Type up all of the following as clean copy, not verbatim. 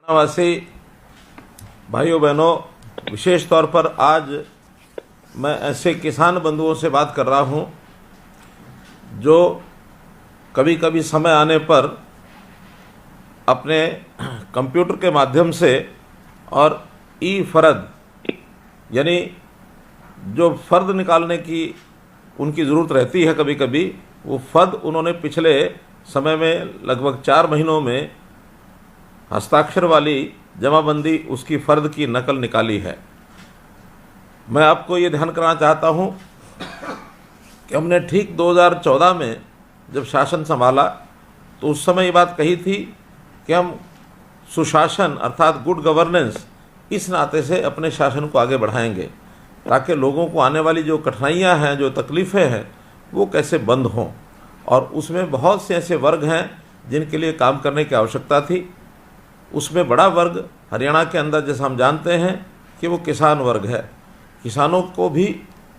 वासी भाइयों बहनों, विशेष तौर पर आज मैं ऐसे किसान बंधुओं से बात कर रहा हूं जो कभी कभी समय आने पर अपने कंप्यूटर के माध्यम से और ई फर्द यानी जो फ़र्द निकालने की उनकी ज़रूरत रहती है, कभी कभी वो फ़र्द उन्होंने पिछले समय में लगभग 4 महीनों में हस्ताक्षर वाली जमाबंदी उसकी फ़र्द की नकल निकाली है। मैं आपको ये ध्यान कराना चाहता हूँ कि हमने ठीक 2014 में जब शासन संभाला तो उस समय ये बात कही थी कि हम सुशासन अर्थात गुड गवर्नेंस इस नाते से अपने शासन को आगे बढ़ाएंगे ताकि लोगों को आने वाली जो कठिनाइयाँ हैं, जो तकलीफ़ें हैं, वो कैसे बंद हों। और उसमें बहुत से ऐसे वर्ग हैं जिनके लिए काम करने की आवश्यकता थी। उसमें बड़ा वर्ग हरियाणा के अंदर जैसा हम जानते हैं कि वो किसान वर्ग है। किसानों को भी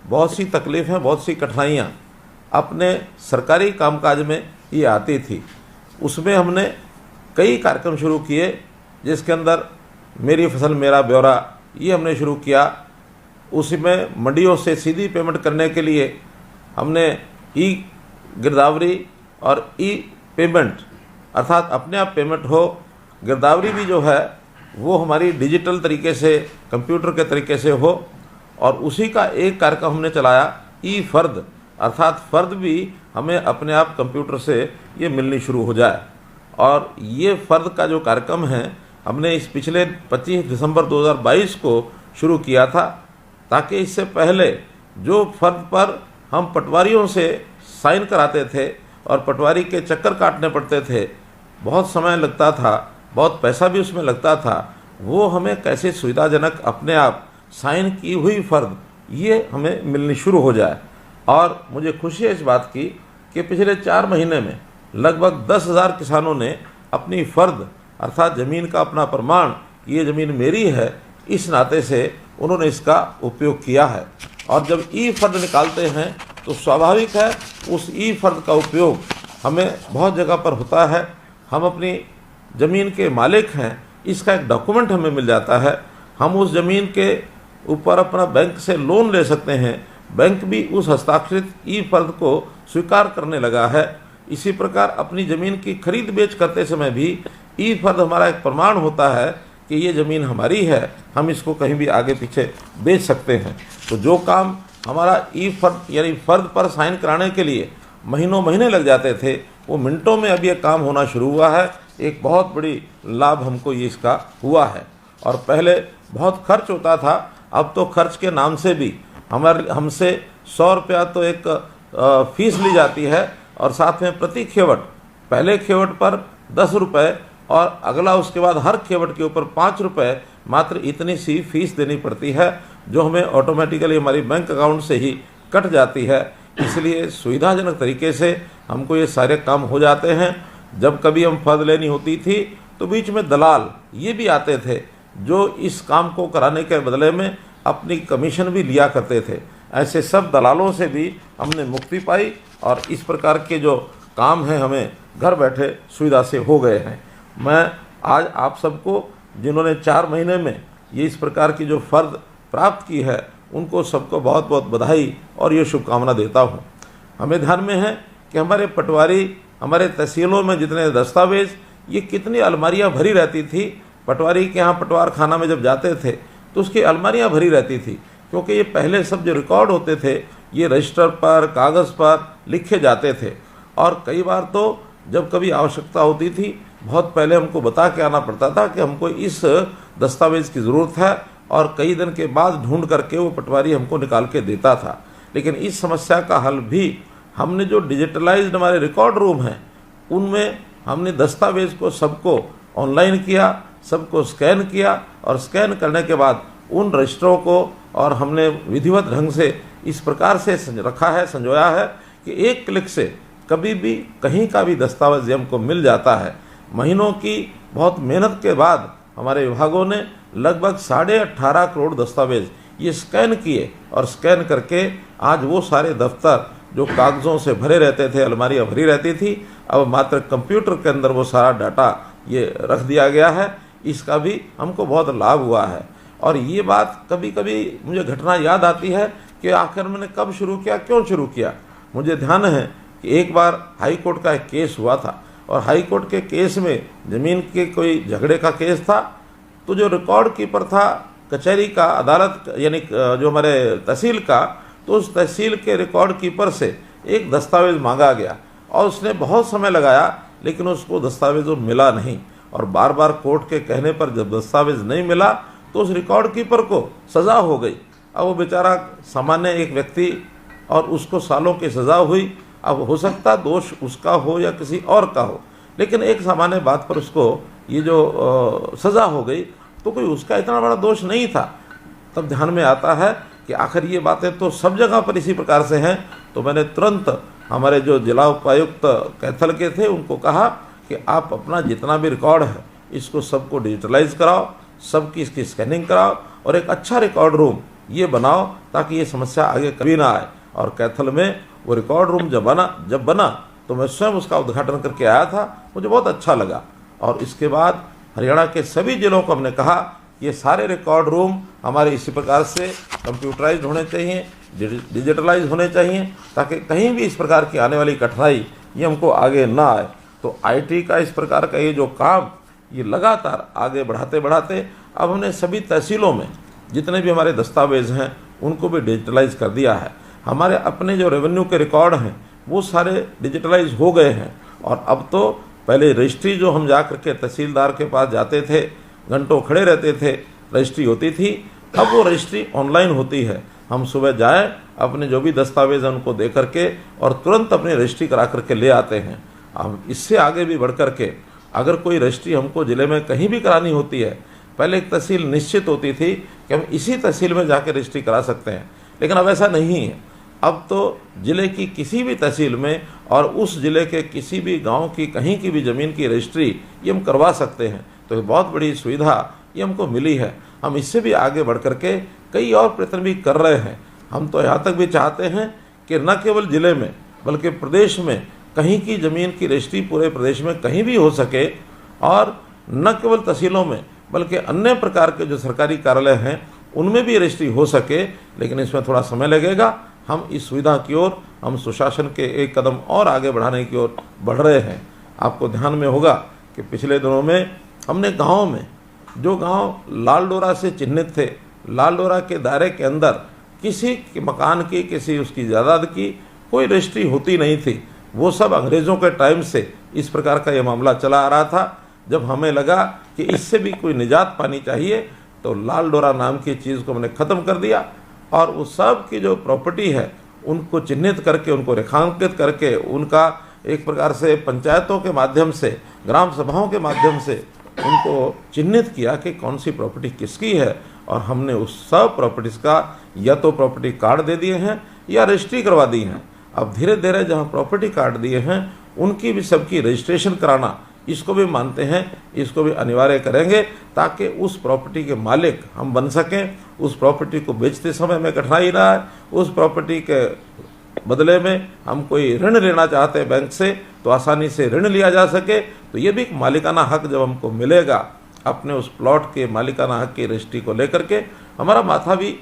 बहुत सी तकलीफ़ें, बहुत सी कठिनाइयाँ अपने सरकारी कामकाज में ये आती थी। उसमें हमने कई कार्यक्रम शुरू किए, जिसके अंदर मेरी फसल मेरा ब्यौरा ये हमने शुरू किया। उसमें मंडियों से सीधी पेमेंट करने के लिए हमने ई गिरदावरी और ई पेमेंट अर्थात अपने आप पेमेंट हो, गिरदावरी भी जो है वो हमारी डिजिटल तरीके से, कंप्यूटर के तरीके से हो। और उसी का एक कार्यक्रम हमने चलाया ई फर्द अर्थात फ़र्द भी हमें अपने आप कंप्यूटर से ये मिलनी शुरू हो जाए। और ये फ़र्द का जो कार्यक्रम है हमने इस पिछले 25 दिसंबर 2022 को शुरू किया था, ताकि इससे पहले जो फ़र्द पर हम पटवारियों से साइन कराते थे और पटवारी के चक्कर काटने पड़ते थे, बहुत समय लगता था, बहुत पैसा भी उसमें लगता था, वो हमें कैसे सुविधाजनक अपने आप साइन की हुई फ़र्द ये हमें मिलनी शुरू हो जाए। और मुझे खुशी है इस बात की कि पिछले 4 महीने में लगभग 10,000 किसानों ने अपनी फ़र्द अर्थात ज़मीन का अपना प्रमाण, ये ज़मीन मेरी है, इस नाते से उन्होंने इसका उपयोग किया है। और जब ई फर्द निकालते हैं तो स्वाभाविक है उस ई फर्द का उपयोग हमें बहुत जगह पर होता है। हम अपनी ज़मीन के मालिक हैं, इसका एक डॉक्यूमेंट हमें मिल जाता है। हम उस ज़मीन के ऊपर अपना बैंक से लोन ले सकते हैं, बैंक भी उस हस्ताक्षरित ई फर्द को स्वीकार करने लगा है। इसी प्रकार अपनी ज़मीन की खरीद बेच करते समय भी ई फर्द हमारा एक प्रमाण होता है कि ये ज़मीन हमारी है, हम इसको कहीं भी आगे पीछे बेच सकते हैं। तो जो काम हमारा ई फर्द यानी फ़र्द पर साइन कराने के लिए महीनों महीने लग जाते थे, वो मिनटों में अब ये काम होना शुरू हुआ है। एक बहुत बड़ी लाभ हमको ये इसका हुआ है। और पहले बहुत खर्च होता था, अब तो खर्च के नाम से भी हमसे 100 रुपया तो एक फ़ीस ली जाती है और साथ में प्रति खेवट, पहले खेवट पर 10 रुपये और अगला उसके बाद हर खेवट के ऊपर 5 रुपये, मात्र इतनी सी फीस देनी पड़ती है, जो हमें ऑटोमेटिकली हमारी बैंक अकाउंट से ही कट जाती है। इसलिए सुविधाजनक तरीके से हमको ये सारे काम हो जाते हैं। जब कभी हम फ़र्द लेनी होती थी तो बीच में दलाल ये भी आते थे जो इस काम को कराने के बदले में अपनी कमीशन भी लिया करते थे। ऐसे सब दलालों से भी हमने मुक्ति पाई और इस प्रकार के जो काम हैं हमें घर बैठे सुविधा से हो गए हैं। मैं आज आप सबको जिन्होंने 4 महीने में ये इस प्रकार की जो फ़र्द प्राप्त की है, उनको सबको बहुत बहुत बधाई और ये शुभकामना देता हूँ। हमें ध्यान में है कि हमारे पटवारी, हमारे तहसीलों में जितने दस्तावेज़, ये कितनी अलमारियाँ भरी रहती थी। पटवारी के यहाँ पटवार खाना में जब जाते थे तो उसकी अलमारियाँ भरी रहती थी, क्योंकि ये पहले सब जो रिकॉर्ड होते थे ये रजिस्टर पर, कागज़ पर लिखे जाते थे। और कई बार तो जब कभी आवश्यकता होती थी, बहुत पहले हमको बता के आना पड़ता था कि हमको इस दस्तावेज़ की ज़रूरत है, और कई दिन के बाद ढूंढ करके वो पटवारी हमको निकाल के देता था। लेकिन इस समस्या का हल भी हमने जो डिजिटलाइज्ड हमारे रिकॉर्ड रूम हैं उनमें हमने दस्तावेज़ को सबको ऑनलाइन किया, सबको स्कैन किया, और स्कैन करने के बाद उन रजिस्टरों को और हमने विधिवत ढंग से इस प्रकार से रखा है, संजोया है कि एक क्लिक से कभी भी कहीं का भी दस्तावेज हमको मिल जाता है। महीनों की बहुत मेहनत के बाद हमारे विभागों ने लगभग 18.5 करोड़ दस्तावेज ये स्कैन किए, और स्कैन करके आज वो सारे दफ्तर जो कागज़ों से भरे रहते थे, अलमारियाँ भरी रहती थी, अब मात्र कंप्यूटर के अंदर वो सारा डाटा ये रख दिया गया है। इसका भी हमको बहुत लाभ हुआ है। और ये बात कभी कभी मुझे घटना याद आती है कि आखिर मैंने कब शुरू किया, क्यों शुरू किया। मुझे ध्यान है कि एक बार हाई कोर्ट का एक केस हुआ था और हाई कोर्ट के केस में ज़मीन के कोई झगड़े का केस था। तो जो रिकॉर्ड कीपर था कचहरी का, अदालत यानी जो हमारे तहसील का, तो उस तहसील के रिकॉर्ड कीपर से एक दस्तावेज़ मांगा गया और उसने बहुत समय लगाया, लेकिन उसको दस्तावेज़ मिला नहीं। और बार बार कोर्ट के कहने पर जब दस्तावेज़ नहीं मिला तो उस रिकॉर्ड कीपर को सज़ा हो गई। अब वो बेचारा सामान्य एक व्यक्ति और उसको सालों की सज़ा हुई। अब हो सकता दोष उसका हो या किसी और का हो, लेकिन एक सामान्य बात पर उसको ये जो सज़ा हो गई तो कोई उसका इतना बड़ा दोष नहीं था। तब ध्यान में आता है कि आखिर ये बातें तो सब जगह पर इसी प्रकार से हैं। तो मैंने तुरंत हमारे जो जिला उपायुक्त कैथल के थे उनको कहा कि आप अपना जितना भी रिकॉर्ड है इसको सबको डिजिटलाइज कराओ, सबकी इसकी स्कैनिंग कराओ और एक अच्छा रिकॉर्ड रूम ये बनाओ ताकि ये समस्या आगे कभी ना आए। और कैथल में वो रिकॉर्ड रूम जब बना तो मैं स्वयं उसका उद्घाटन करके आया था, मुझे बहुत अच्छा लगा। और इसके बाद हरियाणा के सभी जिलों को हमने कहा ये सारे रिकॉर्ड रूम हमारे इसी प्रकार से कंप्यूटराइज होने चाहिए, डिजिटलाइज होने चाहिए, ताकि कहीं भी इस प्रकार की आने वाली कठिनाई ये हमको आगे ना आए। तो आईटी का इस प्रकार का ये जो काम ये लगातार आगे बढ़ाते बढ़ाते अब हमने सभी तहसीलों में जितने भी हमारे दस्तावेज हैं उनको भी डिजिटलाइज कर दिया है। हमारे अपने जो रेवेन्यू के रिकॉर्ड हैं वो सारे डिजिटलाइज हो गए हैं। और अब तो पहले रजिस्ट्री जो हम जा कर के तहसीलदार के पास जाते थे, घंटों खड़े रहते थे, रजिस्ट्री होती थी, अब वो रजिस्ट्री ऑनलाइन होती है। हम सुबह जाएं, अपने जो भी दस्तावेज हैं उनको दे करके और तुरंत अपनी रजिस्ट्री करा करके ले आते हैं। अब इससे आगे भी बढ़ कर के अगर कोई रजिस्ट्री हमको ज़िले में कहीं भी करानी होती है, पहले एक तहसील निश्चित होती थी कि हम इसी तहसील में जाकर रजिस्ट्री करा सकते हैं, लेकिन अब ऐसा नहीं है। अब तो ज़िले की किसी भी तहसील में और उस ज़िले के किसी भी गांव की कहीं की भी ज़मीन की रजिस्ट्री ये हम करवा सकते हैं। तो ये बहुत बड़ी सुविधा ये हमको मिली है। हम इससे भी आगे बढ़ कर के कई और प्रयत्न भी कर रहे हैं। हम तो यहाँ तक भी चाहते हैं कि न केवल ज़िले में बल्कि प्रदेश में कहीं की ज़मीन की रजिस्ट्री पूरे प्रदेश में कहीं भी हो सके, और न केवल तहसीलों में बल्कि अन्य प्रकार के जो सरकारी कार्यालय हैं उनमें भी रजिस्ट्री हो सके। लेकिन इसमें थोड़ा समय लगेगा। हम इस सुविधा की ओर, हम सुशासन के एक कदम और आगे बढ़ाने की ओर बढ़ रहे हैं। आपको ध्यान में होगा कि पिछले दिनों में हमने गाँव में, जो गांव लाल डोरा से चिन्हित थे, लाल डोरा के दायरे के अंदर किसी के मकान की, किसी उसकी जायदाद की कोई रजिस्ट्री होती नहीं थी, वो सब अंग्रेज़ों के टाइम से इस प्रकार का ये मामला चला आ रहा था। जब हमें लगा कि इससे भी कोई निजात पानी चाहिए तो लाल डोरा नाम की चीज़ को हमने ख़त्म कर दिया और उस सब की जो प्रॉपर्टी है उनको चिन्हित करके, उनको रेखांकित करके, उनका एक प्रकार से पंचायतों के माध्यम से, ग्राम सभाओं के माध्यम से उनको चिन्हित किया कि कौन सी प्रॉपर्टी किसकी है। और हमने उस सब प्रॉपर्टीज़ का या तो प्रॉपर्टी कार्ड दे दिए हैं या रजिस्ट्री करवा दी हैं। अब धीरे धीरे जहाँ प्रॉपर्टी कार्ड दिए हैं उनकी भी सबकी रजिस्ट्रेशन कराना, इसको भी मानते हैं, इसको भी अनिवार्य करेंगे ताकि उस प्रॉपर्टी के मालिक हम बन सकें। उस प्रॉपर्टी को बेचते समय में कठिनाई ना आए, उस प्रॉपर्टी के बदले में हम कोई ऋण लेना चाहते हैं बैंक से तो आसानी से ऋण लिया जा सके। तो ये भी एक मालिकाना हक जब हमको मिलेगा अपने उस प्लॉट के मालिकाना हक की रजिस्ट्री को लेकर के, हमारा माथा भी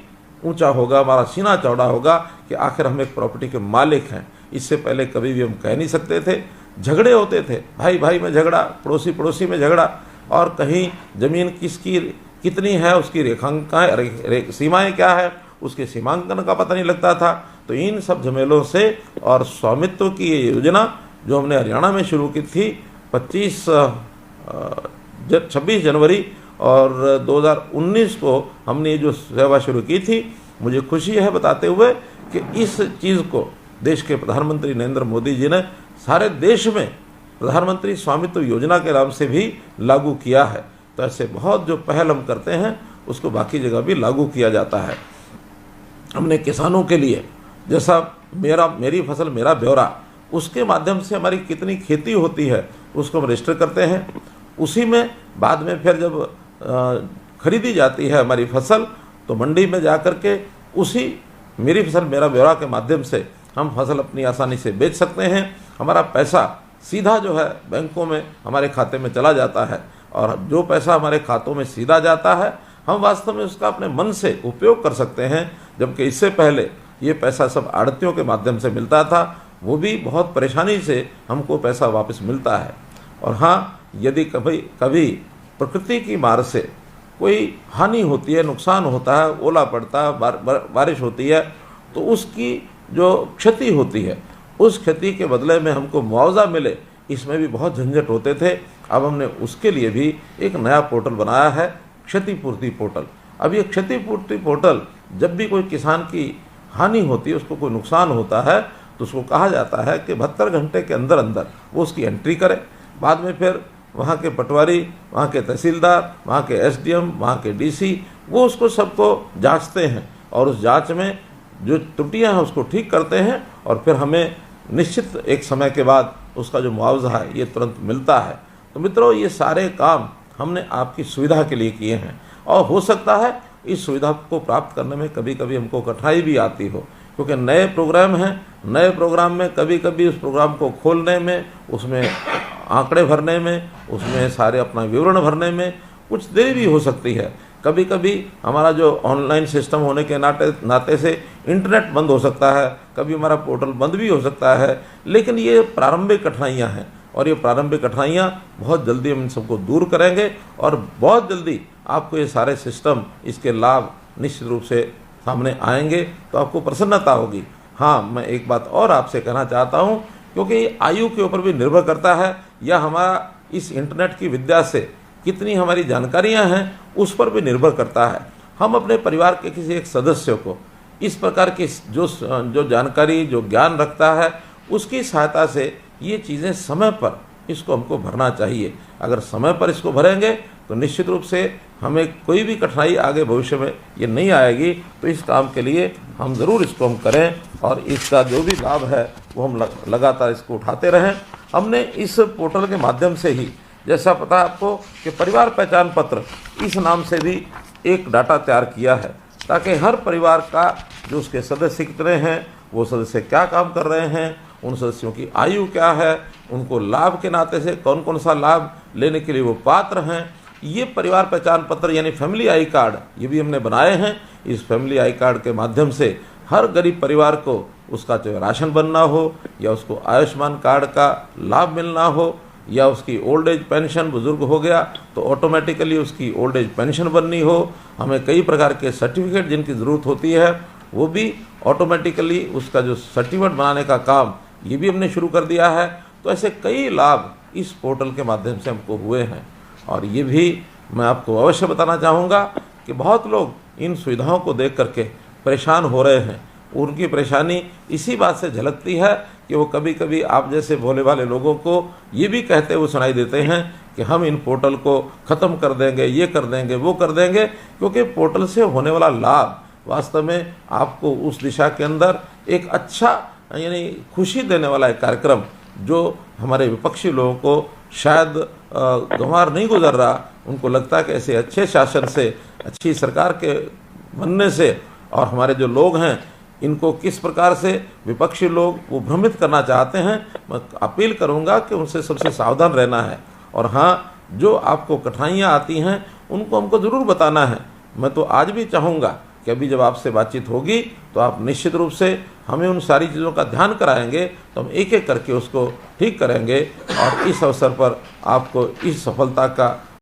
ऊंचा होगा, हमारा सीना चौड़ा होगा कि आखिर हम एक प्रॉपर्टी के मालिक हैं। इससे पहले कभी भी हम कह नहीं सकते थे। झगड़े होते थे, भाई भाई में झगड़ा, पड़ोसी पड़ोसी में झगड़ा, और कहीं ज़मीन किसकी कितनी है, उसकी रेखांकन सीमाएँ क्या है, उसके सीमांकन का पता नहीं लगता था। तो इन सब झमेलों से और स्वामित्व की ये योजना जो हमने हरियाणा में शुरू की थी 26 जनवरी और 2019 को हमने ये जो सेवा शुरू की थी, मुझे खुशी है बताते हुए कि इस चीज़ को देश के प्रधानमंत्री नरेंद्र मोदी जी ने सारे देश में प्रधानमंत्री स्वामित्व योजना के नाम से भी लागू किया है। तो ऐसे बहुत जो पहल हम करते हैं उसको बाकी जगह भी लागू किया जाता है। हमने किसानों के लिए जैसा मेरी फसल मेरा ब्यौरा, उसके माध्यम से हमारी कितनी खेती होती है उसको हम रजिस्टर करते हैं। उसी में बाद में फिर जब खरीदी जाती है हमारी फसल तो मंडी में जा कर के उसी मेरी फसल मेरा ब्यौरा के माध्यम से हम फसल अपनी आसानी से बेच सकते हैं। हमारा पैसा सीधा जो है बैंकों में हमारे खाते में चला जाता है और जो पैसा हमारे खातों में सीधा जाता है हम वास्तव में उसका अपने मन से उपयोग कर सकते हैं, जबकि इससे पहले ये पैसा सब आड़तियों के माध्यम से मिलता था, वो भी बहुत परेशानी से हमको पैसा वापस मिलता है। और हाँ, यदि कभी कभी प्रकृति की मार से कोई हानि होती है, नुकसान होता है, ओला पड़ता है, बारिश होती है, तो उसकी जो क्षति होती है उस क्षति के बदले में हमको मुआवजा मिले, इसमें भी बहुत झंझट होते थे। अब हमने उसके लिए भी एक नया पोर्टल बनाया है, क्षतिपूर्ति पोर्टल। अब ये क्षतिपूर्ति पोर्टल, जब भी कोई किसान की हानि होती है, उसको कोई नुकसान होता है, तो उसको कहा जाता है कि 72 घंटे के अंदर अंदर वो उसकी एंट्री करे। बाद में फिर वहाँ के पटवारी, वहाँ के तहसीलदार, वहाँ के एसडीएम, वहाँ के डीसी, वो उसको सबको जांचते हैं और उस जांच में जो त्रुटियाँ हैं उसको ठीक करते हैं और फिर हमें निश्चित एक समय के बाद उसका जो मुआवजा है ये तुरंत मिलता है। तो मित्रों, ये सारे काम हमने आपकी सुविधा के लिए किए हैं और हो सकता है इस सुविधा को प्राप्त करने में कभी कभी हमको कठिनाई भी आती हो, क्योंकि नए प्रोग्राम हैं। नए प्रोग्राम में कभी कभी उस प्रोग्राम को खोलने में, उसमें आंकड़े भरने में, उसमें सारे अपना विवरण भरने में कुछ देरी भी हो सकती है। कभी कभी हमारा जो ऑनलाइन सिस्टम होने के नाते से इंटरनेट बंद हो सकता है, कभी हमारा पोर्टल बंद भी हो सकता है। लेकिन ये प्रारंभिक कठिनाइयाँ हैं और ये प्रारंभिक कठिनाइयाँ बहुत जल्दी हम इन सबको दूर करेंगे और बहुत जल्दी आपको ये सारे सिस्टम, इसके लाभ निश्चित रूप से सामने आएंगे, तो आपको प्रसन्नता होगी। हाँ, मैं एक बात और आपसे कहना चाहता हूँ, क्योंकि आयु के ऊपर भी निर्भर करता है या हमारा इस इंटरनेट की विद्या से कितनी हमारी जानकारियाँ हैं उस पर भी निर्भर करता है। हम अपने परिवार के किसी एक सदस्य को इस प्रकार की जो जानकारी, जो ज्ञान रखता है, उसकी सहायता से ये चीज़ें समय पर इसको हमको भरना चाहिए। अगर समय पर इसको भरेंगे तो निश्चित रूप से हमें कोई भी कठिनाई आगे भविष्य में ये नहीं आएगी। तो इस काम के लिए हम ज़रूर इसको हम करें और इसका जो भी लाभ है वो हम लगातार इसको उठाते रहें। हमने इस पोर्टल के माध्यम से ही, जैसा पता है आपको कि परिवार पहचान पत्र इस नाम से भी एक डाटा तैयार किया है, ताकि हर परिवार का जो उसके सदस्य कितने हैं, वो सदस्य क्या काम कर रहे हैं, उन सदस्यों की आयु क्या है, उनको लाभ के नाते से कौन कौन सा लाभ लेने के लिए वो पात्र हैं, ये परिवार पहचान पत्र यानी फैमिली आई कार्ड ये भी हमने बनाए हैं। इस फैमिली आई कार्ड के माध्यम से हर गरीब परिवार को उसका चाहे राशन बनना हो या उसको आयुष्मान कार्ड का लाभ मिलना हो या उसकी ओल्ड एज पेंशन, बुजुर्ग हो गया तो ऑटोमेटिकली उसकी ओल्ड एज पेंशन बननी हो, हमें कई प्रकार के सर्टिफिकेट जिनकी ज़रूरत होती है वो भी ऑटोमेटिकली उसका जो सर्टिफिकेट बनाने का काम ये भी हमने शुरू कर दिया है। तो ऐसे कई लाभ इस पोर्टल के माध्यम से हमको हुए हैं और ये भी मैं आपको अवश्य बताना चाहूँगा कि बहुत लोग इन सुविधाओं को देख करके परेशान हो रहे हैं। उनकी परेशानी इसी बात से झलकती है कि वो कभी कभी आप जैसे भोले भाले लोगों को ये भी कहते हुए सुनाई देते हैं कि हम इन पोर्टल को ख़त्म कर देंगे, ये कर देंगे, वो कर देंगे, क्योंकि पोर्टल से होने वाला लाभ वास्तव में आपको उस दिशा के अंदर एक अच्छा यानी खुशी देने वाला एक कार्यक्रम जो हमारे विपक्षी लोगों को शायद गंवार नहीं गुजर रहा, उनको लगता है कि ऐसे अच्छे शासन से, अच्छी सरकार के बनने से और हमारे जो लोग हैं इनको किस प्रकार से विपक्षी लोग वो भ्रमित करना चाहते हैं। मैं अपील करूंगा कि उनसे सबसे सावधान रहना है और हाँ, जो आपको कठिनाइयाँ आती हैं उनको हमको ज़रूर बताना है। मैं तो आज भी चाहूँगा कि अभी जब आपसे बातचीत होगी तो आप निश्चित रूप से हमें उन सारी चीज़ों का ध्यान कराएंगे, तो हम एक एक करके उसको ठीक करेंगे और इस अवसर पर आपको इस सफलता का